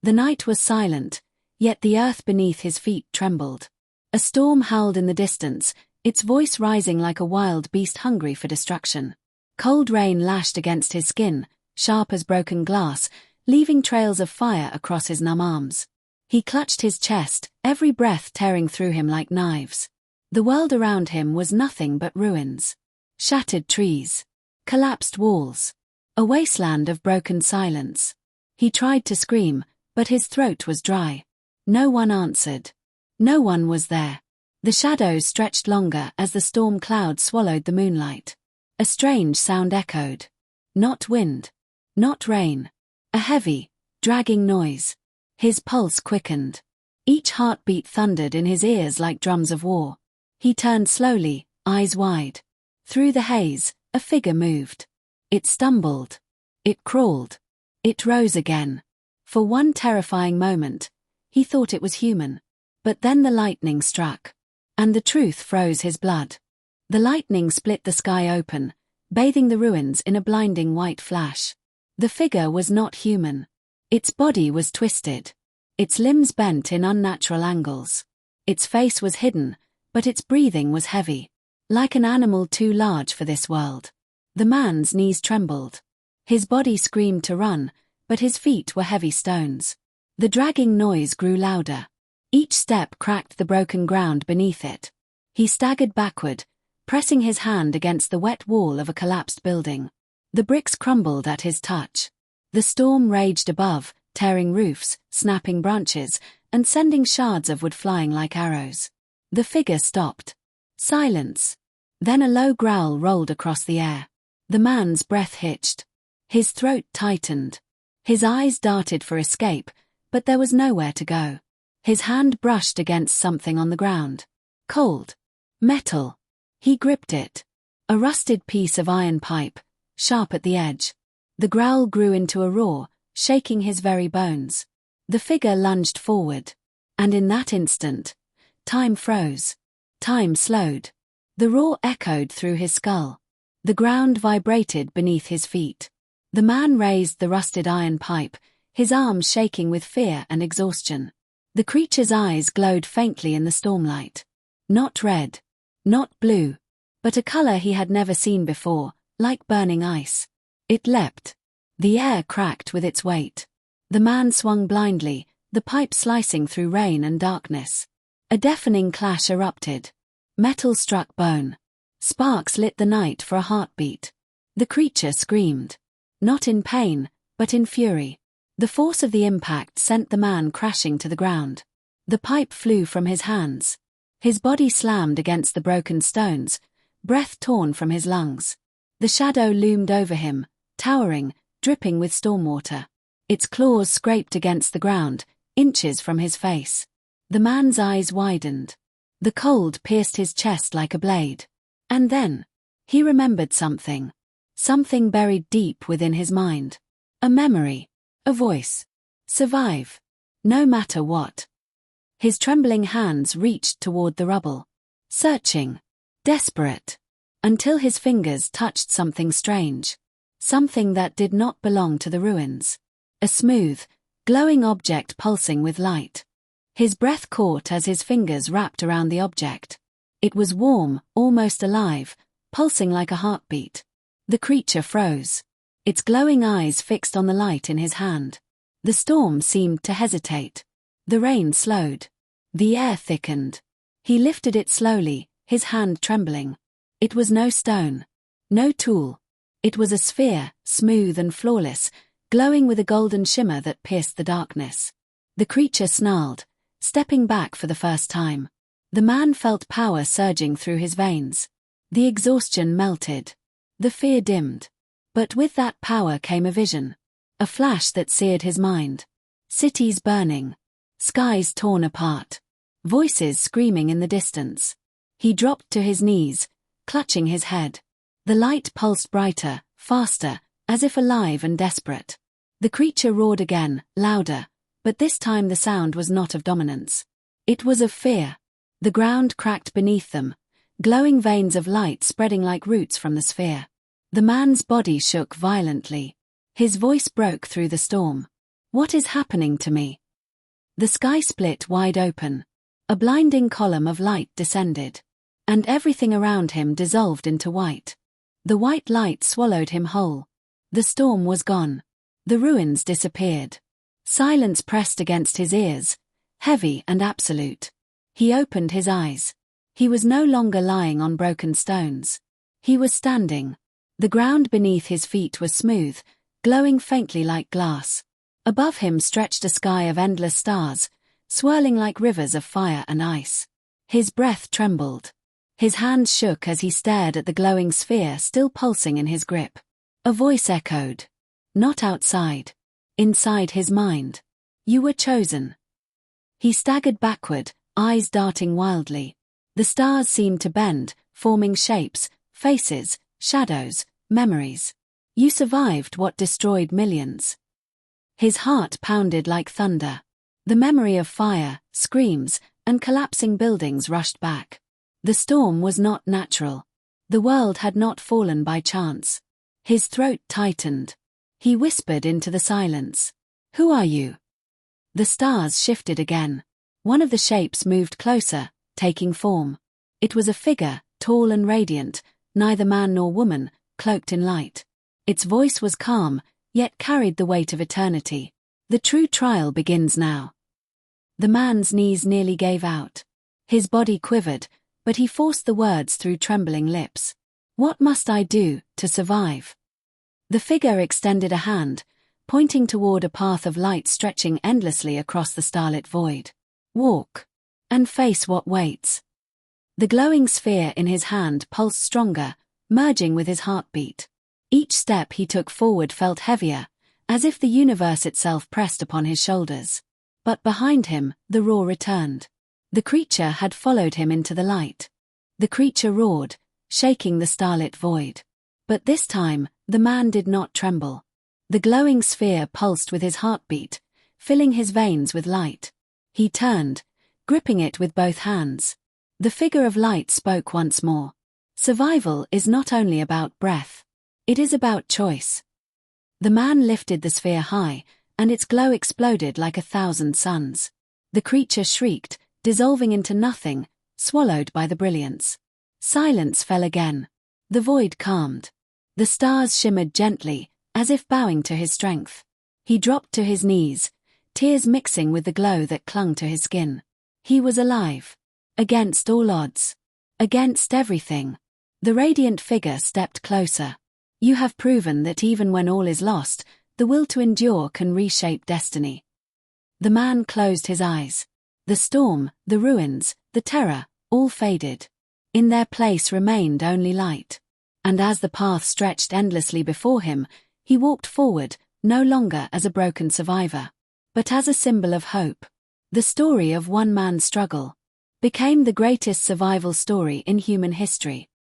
The night was silent, yet the earth beneath his feet trembled. A storm howled in the distance, its voice rising like a wild beast hungry for destruction. Cold rain lashed against his skin, sharp as broken glass, leaving trails of fire across his numb arms. He clutched his chest, every breath tearing through him like knives. The world around him was nothing but ruins. Shattered trees. Collapsed walls. A wasteland of broken silence. He tried to scream, but his throat was dry. No one answered. No one was there. The shadows stretched longer as the storm cloud swallowed the moonlight. A strange sound echoed. Not wind. Not rain. A heavy, dragging noise. His pulse quickened. Each heartbeat thundered in his ears like drums of war. He turned slowly, eyes wide. Through the haze, a figure moved. It stumbled. It crawled. It rose again. For one terrifying moment, he thought it was human. But then the lightning struck. And the truth froze his blood. The lightning split the sky open, bathing the ruins in a blinding white flash. The figure was not human. Its body was twisted. Its limbs bent in unnatural angles. Its face was hidden, but its breathing was heavy. Like an animal too large for this world. The man's knees trembled. His body screamed to run, but his feet were heavy stones. The dragging noise grew louder. Each step cracked the broken ground beneath it. He staggered backward, pressing his hand against the wet wall of a collapsed building. The bricks crumbled at his touch. The storm raged above, tearing roofs, snapping branches, and sending shards of wood flying like arrows. The figure stopped. Silence. Then a low growl rolled across the air. The man's breath hitched. His throat tightened. His eyes darted for escape, but there was nowhere to go. His hand brushed against something on the ground. Cold. Metal. He gripped it. A rusted piece of iron pipe, sharp at the edge. The growl grew into a roar, shaking his very bones. The figure lunged forward. And in that instant, time froze. Time slowed. The roar echoed through his skull. The ground vibrated beneath his feet. The man raised the rusted iron pipe, his arms shaking with fear and exhaustion. The creature's eyes glowed faintly in the stormlight. Not red. Not blue. But a color he had never seen before, like burning ice. It leapt. The air cracked with its weight. The man swung blindly, the pipe slicing through rain and darkness. A deafening clash erupted. Metal struck bone. Sparks lit the night for a heartbeat. The creature screamed. Not in pain, but in fury. The force of the impact sent the man crashing to the ground. The pipe flew from his hands. His body slammed against the broken stones, breath torn from his lungs. The shadow loomed over him, towering, dripping with stormwater. Its claws scraped against the ground, inches from his face. The man's eyes widened. The cold pierced his chest like a blade. And then, he remembered something. Something buried deep within his mind. A memory. A voice. Survive. No matter what. His trembling hands reached toward the rubble. Searching. Desperate. Until his fingers touched something strange. Something that did not belong to the ruins. A smooth, glowing object pulsing with light. His breath caught as his fingers wrapped around the object. It was warm, almost alive, pulsing like a heartbeat. The creature froze. Its glowing eyes fixed on the light in his hand. The storm seemed to hesitate. The rain slowed. The air thickened. He lifted it slowly, his hand trembling. It was no stone. No tool. It was a sphere, smooth and flawless, glowing with a golden shimmer that pierced the darkness. The creature snarled, stepping back for the first time. The man felt power surging through his veins. The exhaustion melted. The fear dimmed. But with that power came a vision. A flash that seared his mind. Cities burning. Skies torn apart. Voices screaming in the distance. He dropped to his knees, clutching his head. The light pulsed brighter, faster, as if alive and desperate. The creature roared again, louder, but this time the sound was not of dominance. It was of fear. The ground cracked beneath them, glowing veins of light spreading like roots from the sphere. The man's body shook violently. His voice broke through the storm. What is happening to me? The sky split wide open. A blinding column of light descended. And everything around him dissolved into white. The white light swallowed him whole. The storm was gone. The ruins disappeared. Silence pressed against his ears, heavy and absolute. He opened his eyes. He was no longer lying on broken stones. He was standing. The ground beneath his feet was smooth, glowing faintly like glass. Above him stretched a sky of endless stars, swirling like rivers of fire and ice. His breath trembled. His hands shook as he stared at the glowing sphere still pulsing in his grip. A voice echoed. Not outside. Inside his mind. You were chosen. He staggered backward, eyes darting wildly. The stars seemed to bend, forming shapes, faces, shadows, memories. You survived what destroyed millions. His heart pounded like thunder. The memory of fire, screams, and collapsing buildings rushed back. The storm was not natural. The world had not fallen by chance. His throat tightened. He whispered into the silence. Who are you? The stars shifted again. One of the shapes moved closer, taking form. It was a figure, tall and radiant, neither man nor woman, cloaked in light. Its voice was calm, yet carried the weight of eternity. The true trial begins now. The man's knees nearly gave out. His body quivered, but he forced the words through trembling lips. What must I do to survive? The figure extended a hand, pointing toward a path of light stretching endlessly across the starlit void. Walk. And face what waits. The glowing sphere in his hand pulsed stronger, merging with his heartbeat. Each step he took forward felt heavier, as if the universe itself pressed upon his shoulders. But behind him, the roar returned. The creature had followed him into the light. The creature roared, shaking the starlit void. But this time, the man did not tremble. The glowing sphere pulsed with his heartbeat, filling his veins with light. He turned, gripping it with both hands. The figure of light spoke once more. Survival is not only about breath. It is about choice. The man lifted the sphere high, and its glow exploded like 1,000 suns. The creature shrieked, dissolving into nothing, swallowed by the brilliance. Silence fell again. The void calmed. The stars shimmered gently, as if bowing to his strength. He dropped to his knees, tears mixing with the glow that clung to his skin. He was alive. Against all odds. Against everything. The radiant figure stepped closer. You have proven that even when all is lost, the will to endure can reshape destiny. The man closed his eyes. The storm, the ruins, the terror, all faded. In their place remained only light. And as the path stretched endlessly before him, he walked forward, no longer as a broken survivor, but as a symbol of hope. The story of one man's struggle became the greatest survival story in human history.